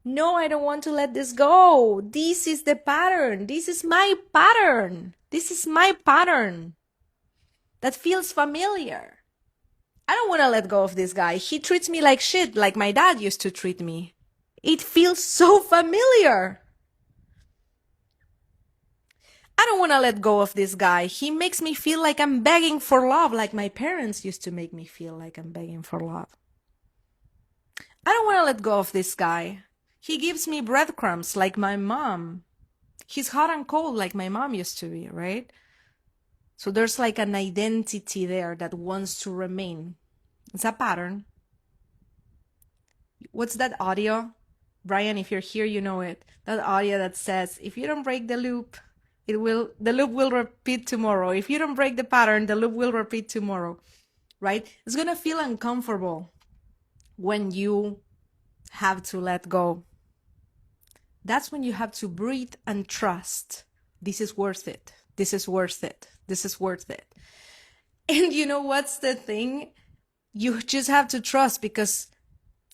no, I don't want to let this go. This is the pattern. This is my pattern. This is my pattern. That feels familiar. I don't want to let go of this guy. He treats me like shit, like my dad used to treat me. It feels so familiar. I don't want to let go of this guy. He makes me feel like I'm begging for love, like my parents used to make me feel like I'm begging for love. I don't want to let go of this guy. He gives me breadcrumbs like my mom. He's hot and cold like my mom used to be, right? So there's like an identity there that wants to remain. It's a pattern. What's that audio? Brian, if you're here, you know it. That audio that says, if you don't break the loop, the loop will repeat tomorrow. If you don't break the pattern, the loop will repeat tomorrow, right? It's going to feel uncomfortable when you have to let go. That's when you have to breathe and trust. This is worth it. This is worth it. This is worth it. And you know what's the thing? You just have to trust because,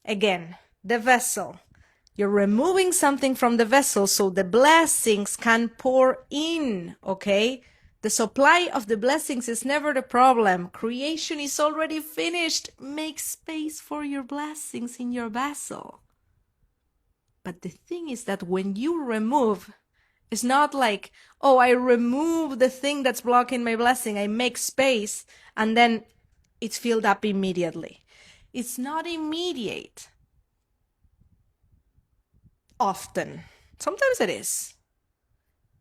again, the vessel. You're removing something from the vessel so the blessings can pour in, okay? The supply of the blessings is never the problem. Creation is already finished. Make space for your blessings in your vessel. But the thing is that when you remove, it's not like, oh, I remove the thing that's blocking my blessing. I make space and then it's filled up immediately. It's not immediate. Often. Sometimes it is.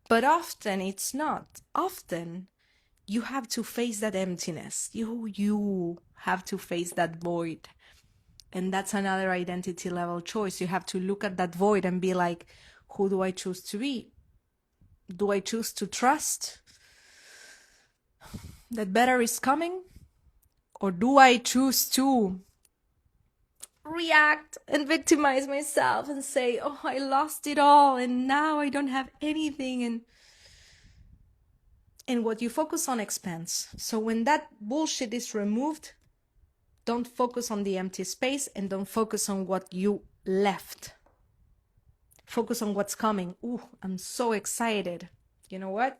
But often it's not. Often you have to face that emptiness. You have to face that void. And that's another identity level choice. You have to look at that void and be like, who do I choose to be? Do I choose to trust that better is coming? Or do I choose to react and victimize myself and say, oh, I lost it all and now I don't have anything? And what you focus on expands. So when that bullshit is removed, don't focus on the empty space and don't focus on what you left. Focus on what's coming. Ooh, I'm so excited. You know what?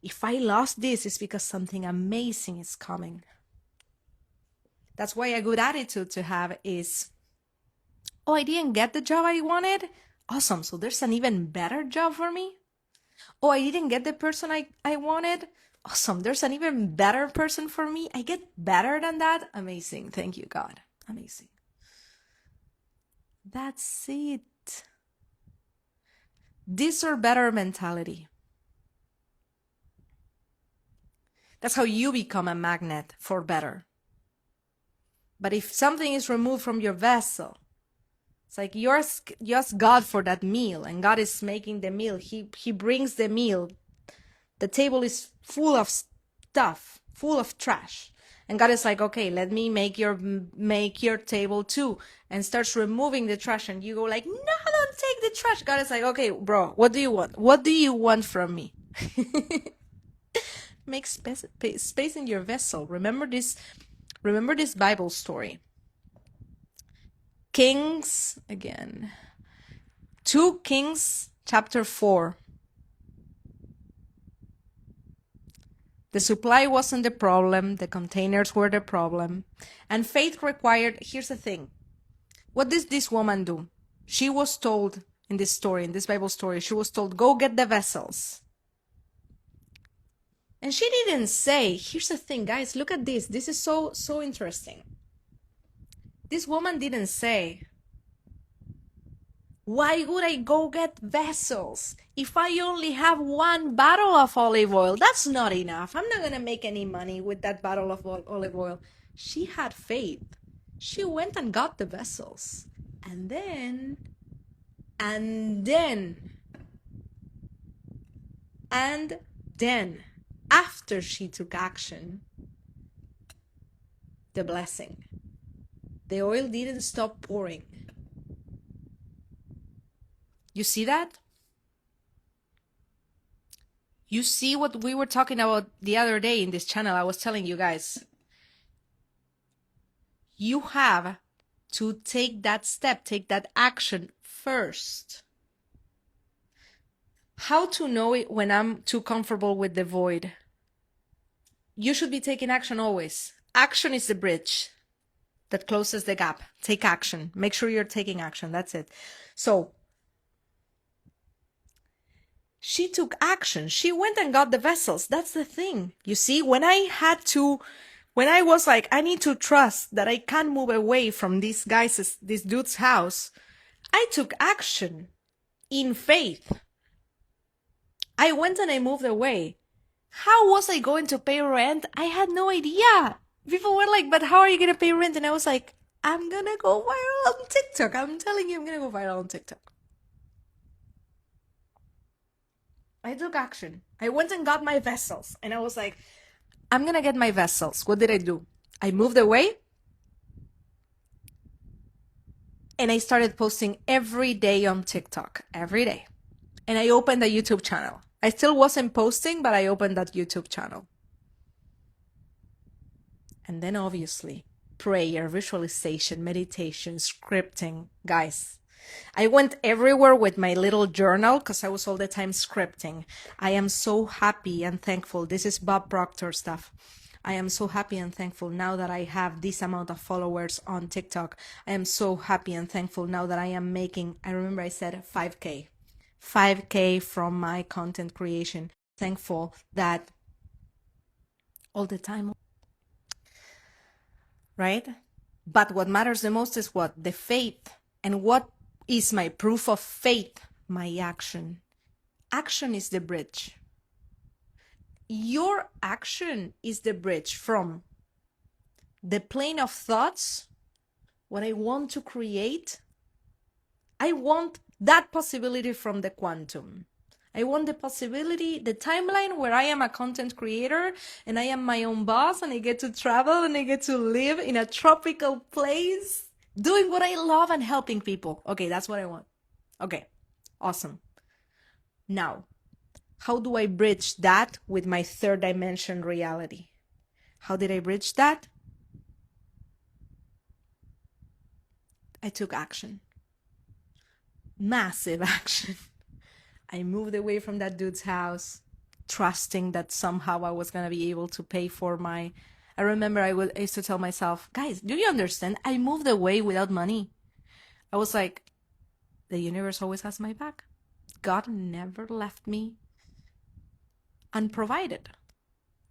If I lost this, it's because something amazing is coming. That's why a good attitude to have is, oh, I didn't get the job I wanted? Awesome. So there's an even better job for me? Oh, I didn't get the person I wanted? Awesome. There's an even better person for me. I get better than that. Amazing. Thank you, God. Amazing. That's it. This or better mentality. That's how you become a magnet for better. But if something is removed from your vessel, it's like you ask God for that meal and God is making the meal. He brings the meal. The table is full of stuff, full of trash. And God is like, okay, let me make your table too. And starts removing the trash. And you go like, no, don't take the trash. God is like, okay, bro, what do you want? What do you want from me? Make space in your vessel. Remember this Bible story. Kings, again. 2 Kings chapter 4. The supply wasn't the problem. The containers were the problem. And faith required, here's the thing. What did this woman do? She was told in this story, in this Bible story, she was told, go get the vessels. And she didn't say, here's the thing, guys, look at this. This is so interesting. This woman didn't say, why would I go get vessels if I only have 1 bottle of olive oil? That's not enough. I'm not going to make any money with that bottle of olive oil. She had faith. She went and got the vessels. And then, after she took action, the blessing. The oil didn't stop pouring. You see that? You see what we were talking about the other day in this channel. I was telling you guys. You have to take that step, take that action first. How to know it when I'm too comfortable with the void? You should be taking action always. Action is the bridge that closes the gap. Take action. Make sure you're taking action. That's it. So, she took action. She went and got the vessels. That's the thing. You see, when I was like, I need to trust that I can't move away from this dude's house, I took action in faith. I went and I moved away. How was I going to pay rent? I had no idea. People were like, but how are you going to pay rent? And I was like, I'm going to go viral on TikTok. I'm telling you, I'm going to go viral on TikTok. I took action. I went and got my vessels. And I was like, I'm going to get my vessels. What did I do? I moved away. And I started posting every day on TikTok. Every day. And I opened a YouTube channel. I still wasn't posting, but I opened that YouTube channel. And then obviously, prayer, visualization, meditation, scripting. Guys, I went everywhere with my little journal because I was all the time scripting. I am so happy and thankful. This is Bob Proctor stuff. I am so happy and thankful now that I have this amount of followers on TikTok. I am so happy and thankful now that I am making, I remember I said 5K. 5K from my content creation. Thankful that all the time, right? But what matters the most is what? The faith. And what is my proof of faith? My action. Action is the bridge. Your action is the bridge from the plane of thoughts, what I want to create. I want that possibility from the quantum. I want the possibility, the timeline where I am a content creator and I am my own boss and I get to travel and I get to live in a tropical place doing what I love and helping people. Okay, that's what I want. Okay, awesome. Now, how do I bridge that with my third dimension reality? How did I bridge that? I took action. Massive action. I moved away from that dude's house, trusting that somehow I was going to be able to pay for my... I remember I used to tell myself, guys, do you understand? I moved away without money. I was like, the universe always has my back. God never left me unprovided,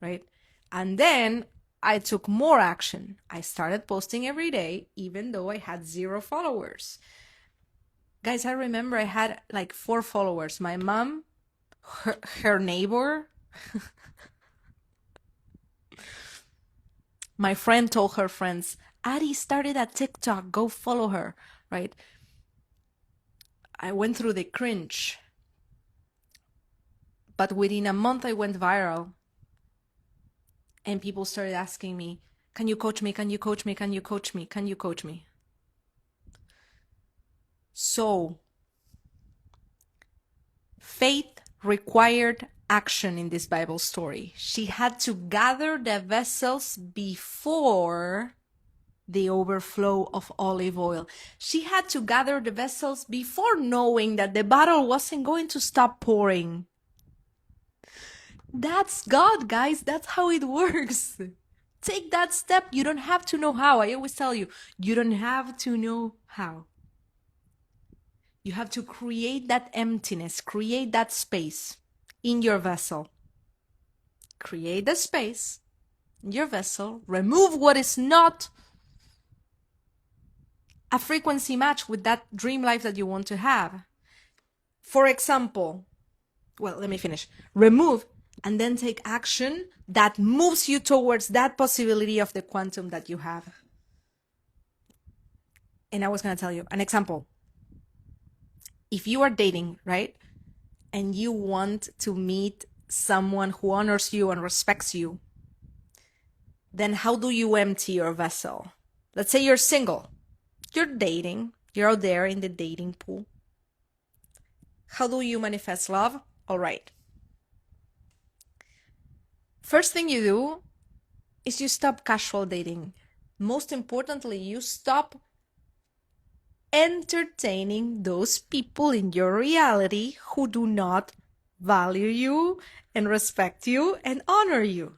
right? And then I took more action. I started posting every day, even though I had 0 followers. Guys, I remember I had like 4 followers. My mom, her neighbor, my friend told her friends, Adi started a TikTok, go follow her, right? I went through the cringe. But within a month, I went viral. And people started asking me, can you coach me? Can you coach me? Can you coach me? Can you coach me? So, faith required action in this Bible story. She had to gather the vessels before the overflow of olive oil. She had to gather the vessels before knowing that the bottle wasn't going to stop pouring. That's God, guys. That's how it works. Take that step. You don't have to know how. I always tell you, you don't have to know how. You have to create that emptiness, create that space in your vessel. Create the space in your vessel. Remove what is not a frequency match with that dream life that you want to have. For example, well, let me finish. Remove and then take action that moves you towards that possibility of the quantum that you have. And I was going to tell you an example. If you are dating, right, and you want to meet someone who honors you and respects you, then how do you empty your vessel? Let's say you're single. You're dating. You're out there in the dating pool. How do you manifest love? All right. First thing you do is you stop casual dating. Most importantly, you stop entertaining those people in your reality who do not value you and respect you and honor you.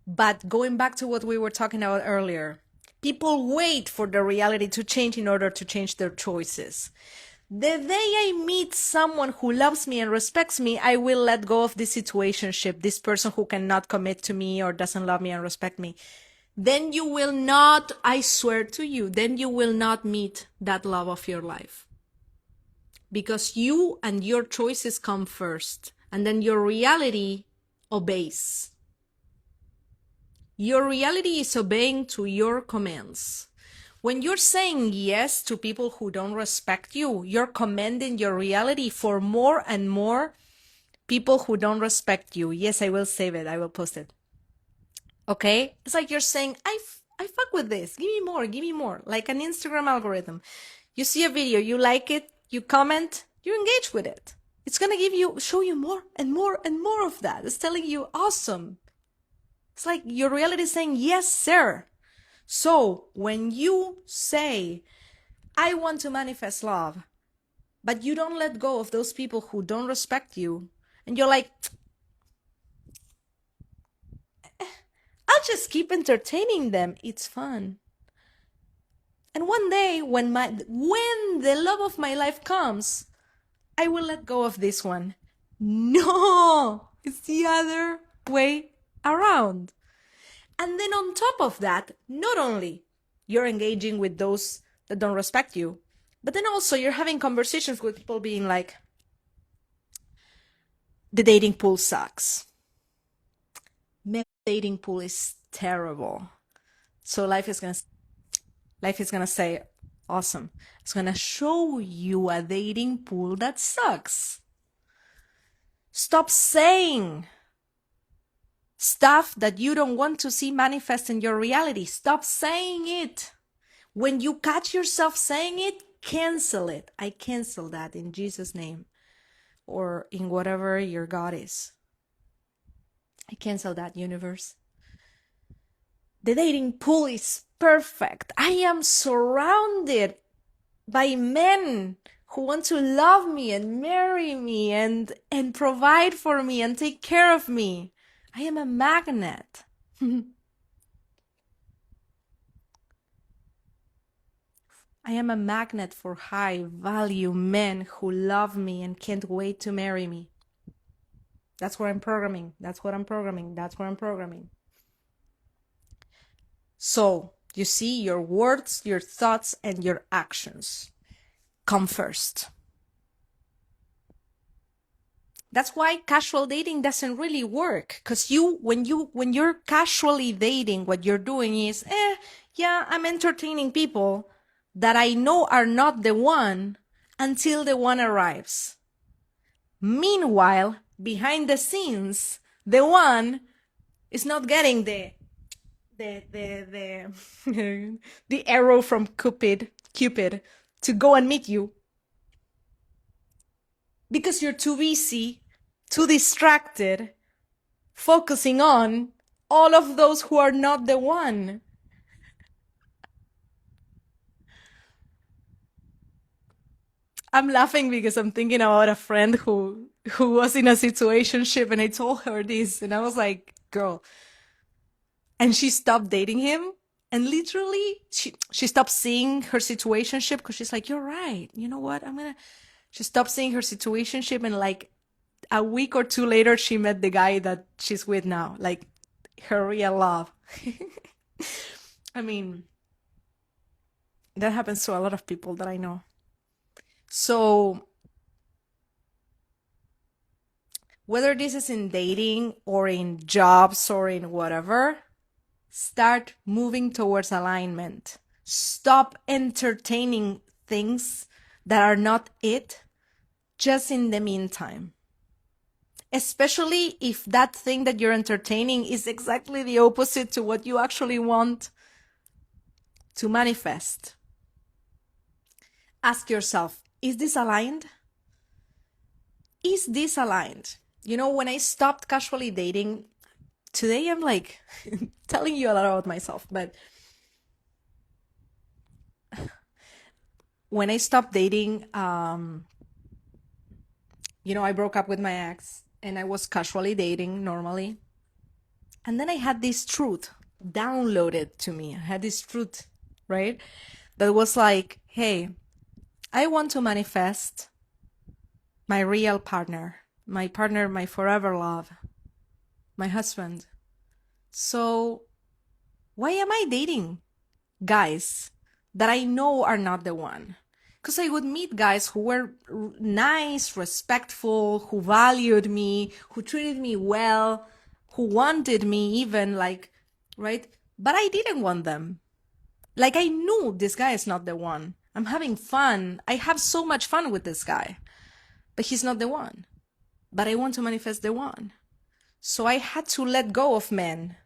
But going back to what we were talking about earlier, people wait for the reality to change in order to change their choices. The day I meet someone who loves me and respects me, I will let go of this situationship, this person who cannot commit to me or doesn't love me and respect me. Then you will not, I swear to you, then you will not meet that love of your life. Because you and your choices come first, and then your reality obeys. Your reality is obeying to your commands. When you're saying yes to people who don't respect you, you're commanding your reality for more and more people who don't respect you. Yes, I will save it. I will post it. Okay? It's like you're saying, I fuck with this. Give me more. Give me more. Like an Instagram algorithm. You see a video, you like it, you comment, you engage with it. It's going to show you more and more and more of that. It's telling you, awesome. It's like your reality is saying, yes, sir. So when you say, I want to manifest love, but you don't let go of those people who don't respect you. And you're like, I'll just keep entertaining them. It's fun. And one day when the love of my life comes, I will let go of this one. No, it's the other way around. And then on top of that, not only you're engaging with those that don't respect you, but then also you're having conversations with people being like, the dating pool sucks. Dating pool is terrible. So life is gonna say, awesome. It's gonna show you a dating pool that sucks. Stop saying stuff that you don't want to see manifest in your reality. Stop saying it. When you catch yourself saying it, cancel it. I cancel that in Jesus' name, or in whatever your God is. I cancel that, universe. The dating pool is perfect. I am surrounded by men who want to love me and marry me and provide for me and take care of me. I am a magnet. I am a magnet for high value men who love me and can't wait to marry me. That's what I'm programming. That's what I'm programming. That's what I'm programming. So, you see, your words, your thoughts, and your actions come first. That's why casual dating doesn't really work. Because when you're casually dating, what you're doing is, yeah, I'm entertaining people that I know are not the one until the one arrives. Meanwhile, behind the scenes, the one is not getting the the arrow from Cupid to go and meet you, because you're too busy, too distracted, focusing on all of those who are not the one. I'm laughing because I'm thinking about a friend who was in a situationship, and I told her this, and I was like, girl. And she stopped dating him, and literally she stopped seeing her situationship, because she's like, you're right. You know what? She stopped seeing her situationship, and like a week or two later, she met the guy that she's with now, like her real love. I mean, that happens to a lot of people that I know. So whether this is in dating or in jobs or in whatever, start moving towards alignment. Stop entertaining things that are not it, just in the meantime. Especially if that thing that you're entertaining is exactly the opposite to what you actually want to manifest. Ask yourself, is this aligned? Is this aligned? You know, when I stopped casually dating, today I'm like telling you a lot about myself, but when I stopped dating, you know, I broke up with my ex and I was casually dating normally. And then I had this truth downloaded to me. I had this truth, right? That was like, hey, I want to manifest my real partner, my forever love, my husband. So why am I dating guys that I know are not the one? Because I would meet guys who were nice, respectful, who valued me, who treated me well, who wanted me even, like, right? But I didn't want them. Like, I knew this guy is not the one. I'm having fun. I have so much fun with this guy, but he's not the one. But I want to manifest the one. So I had to let go of men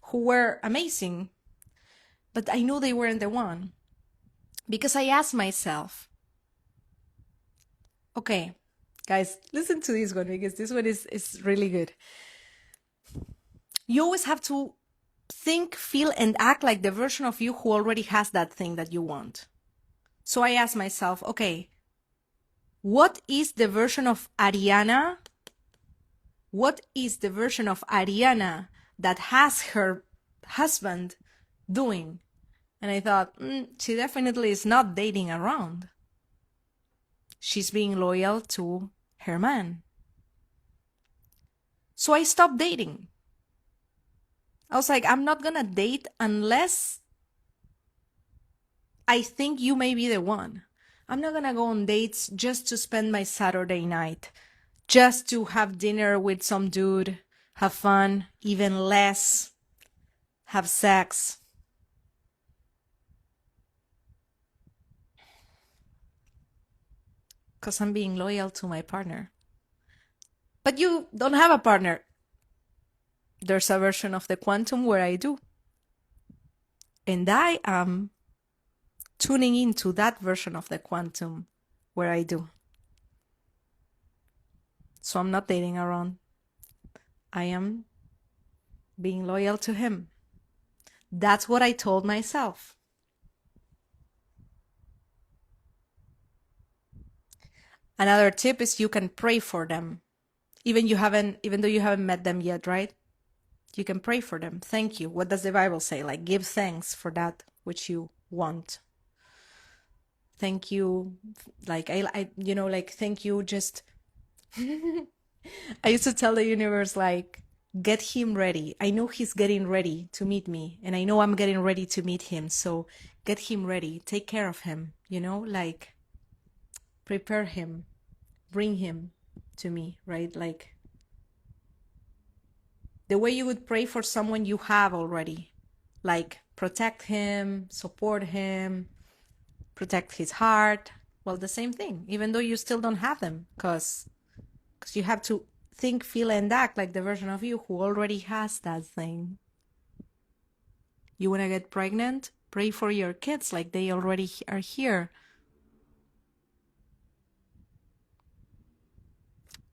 who were amazing, but I knew they weren't the one. Because I asked myself, okay, guys, listen to this one, because this one is really good. You always have to think, feel, and act like the version of you who already has that thing that you want. So I asked myself, okay, what is the version of Ariana? What is the version of Ariana that has her husband doing? And I thought, she definitely is not dating around. She's being loyal to her man. So I stopped dating. I was like, I'm not gonna date unless I think you may be the one. I'm not gonna go on dates just to spend my Saturday night, just to have dinner with some dude, have fun, even less, have sex. Because I'm being loyal to my partner. But you don't have a partner. There's a version of the quantum where I do. And I am tuning into that version of the quantum where I do. So I'm not dating around. I am being loyal to him. That's what I told myself. Another tip is you can pray for them. Even though you haven't met them yet, right? You can pray for them. Thank you. What does the Bible say? Like, give thanks for that which you want. Thank you. Like, like, thank you. Just, I used to tell the universe, like, get him ready. I know he's getting ready to meet me, and I know I'm getting ready to meet him. So get him ready. Take care of him, like, prepare him, bring him to me, right? Like, the way you would pray for someone you have already, like protect him, support him, protect his heart. Well, the same thing, even though you still don't have them, because you have to think, feel, and act like the version of you who already has that thing. You want to get pregnant? Pray for your kids like they already are here.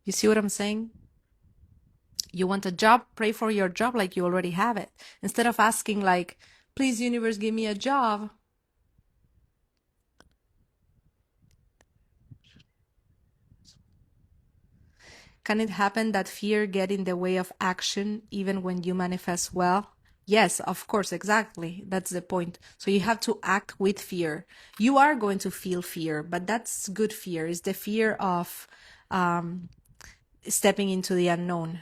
You see what I'm saying? You want a job? Pray for your job like you already have it. Instead of asking like, please, universe, give me a job. Can it happen that fear get in the way of action even when you manifest well? Yes, of course, exactly. That's the point. So you have to act with fear. You are going to feel fear, but that's good fear. It's the fear of stepping into the unknown.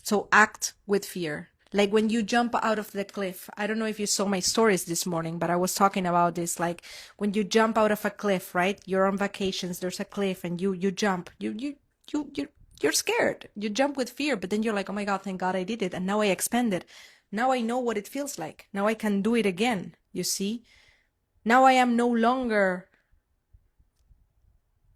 So act with fear. Like when you jump out of the cliff. I don't know if you saw my stories this morning, but I was talking about this. Like when you jump out of a cliff, right? You're on vacations. There's a cliff, and you jump. You're scared. You jump with fear, but then you're like, oh my God, thank God I did it, and now I expanded. Now I know what it feels like. Now I can do it again. You see? Now I am no longer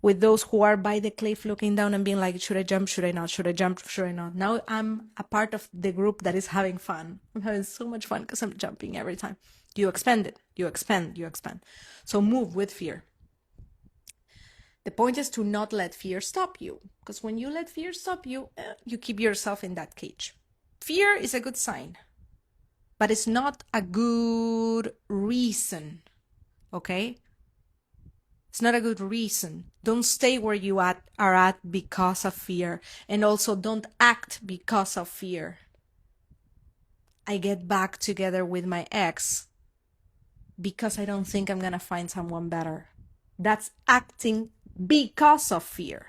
with those who are by the cliff looking down and being like, should I jump? Should I not? Should I jump? Should I not? Now I'm a part of the group that is having fun. I'm having so much fun because I'm jumping every time. You expand it. You expand. You expand. So move with fear. The point is to not let fear stop you, because when you let fear stop you, you keep yourself in that cage. Fear is a good sign, but it's not a good reason, okay? It's not a good reason. Don't stay where you are at because of fear, and also don't act because of fear. I get back together with my ex because I don't think I'm gonna find someone better. That's acting because of fear.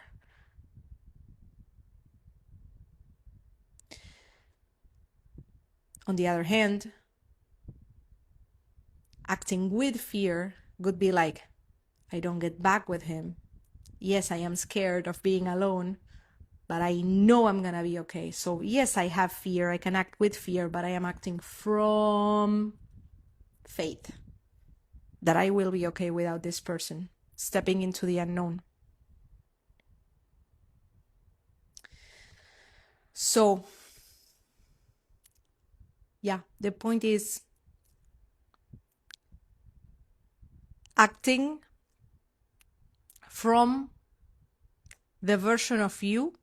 On the other hand, acting with fear would be like, I don't get back with him. Yes, I am scared of being alone, but I know I'm gonna be okay. So yes, I have fear. I can act with fear, but I am acting from faith that I will be okay without this person, stepping into the unknown. So yeah, the point is acting from the version of you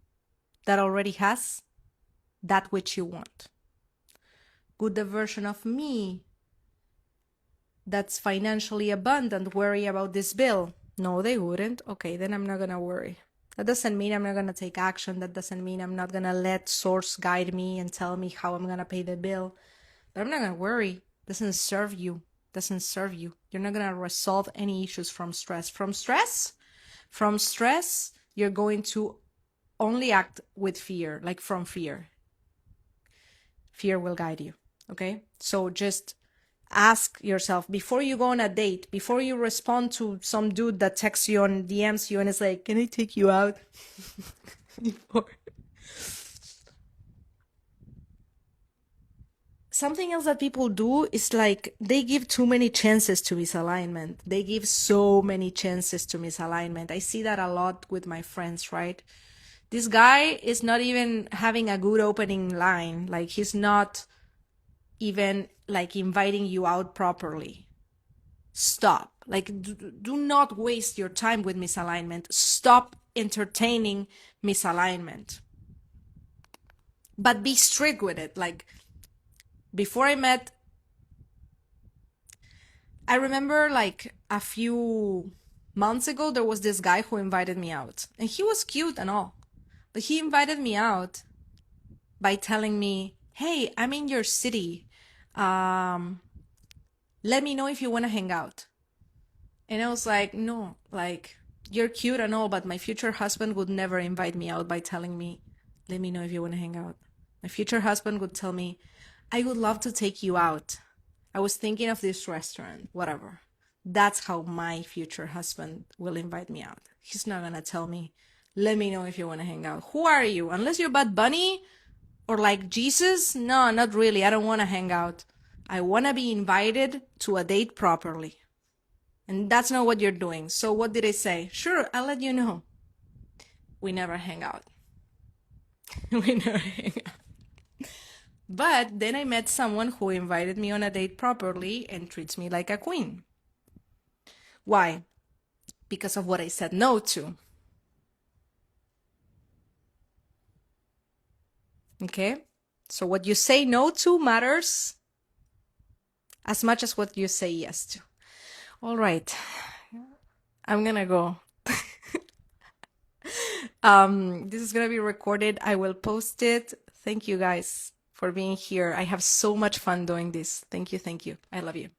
that already has that which you want. Could the version of me that's financially abundant worry about this bill? No, they wouldn't. Okay, then I'm not gonna worry. That doesn't mean I'm not gonna take action. That doesn't mean I'm not gonna let source guide me and tell me how I'm gonna pay the bill. But I'm not gonna worry. Doesn't serve you. Doesn't serve you. You're not gonna resolve any issues from stress. From stress, you're going to only act with fear, like from fear. Fear will guide you. Okay? So just ask yourself before you go on a date, before you respond to some dude that texts you and DMs you and is like, can I take you out? Something else that people do is like they give too many chances to misalignment. They give so many chances to misalignment. I see that a lot with my friends, right? This guy is not even having a good opening line. Like he's not even like inviting you out properly. Stop. Like do not waste your time with misalignment. Stop entertaining misalignment. But be strict with it. Like before I remember like a few months ago, there was this guy who invited me out. And he was cute and all. But he invited me out by telling me, hey, I'm in your city. Let me know if you want to hang out. And I was like, no, like, you're cute and all, but my future husband would never invite me out by telling me, let me know if you want to hang out. My future husband would tell me, I would love to take you out. I was thinking of this restaurant, whatever. That's how my future husband will invite me out. He's not gonna tell me, let me know if you want to hang out. Who are you? Unless you're Bad Bunny or like Jesus? No, not really. I don't want to hang out. I want to be invited to a date properly. And that's not what you're doing. So what did I say? Sure, I'll let you know. We never hang out. We never hang out. But then I met someone who invited me on a date properly and treats me like a queen. Why? Because of what I said no to. Okay? So what you say no to matters as much as what you say yes to. All right. I'm gonna go. This is gonna be recorded. I will post it. Thank you guys for being here. I have so much fun doing this. Thank you. Thank you. I love you.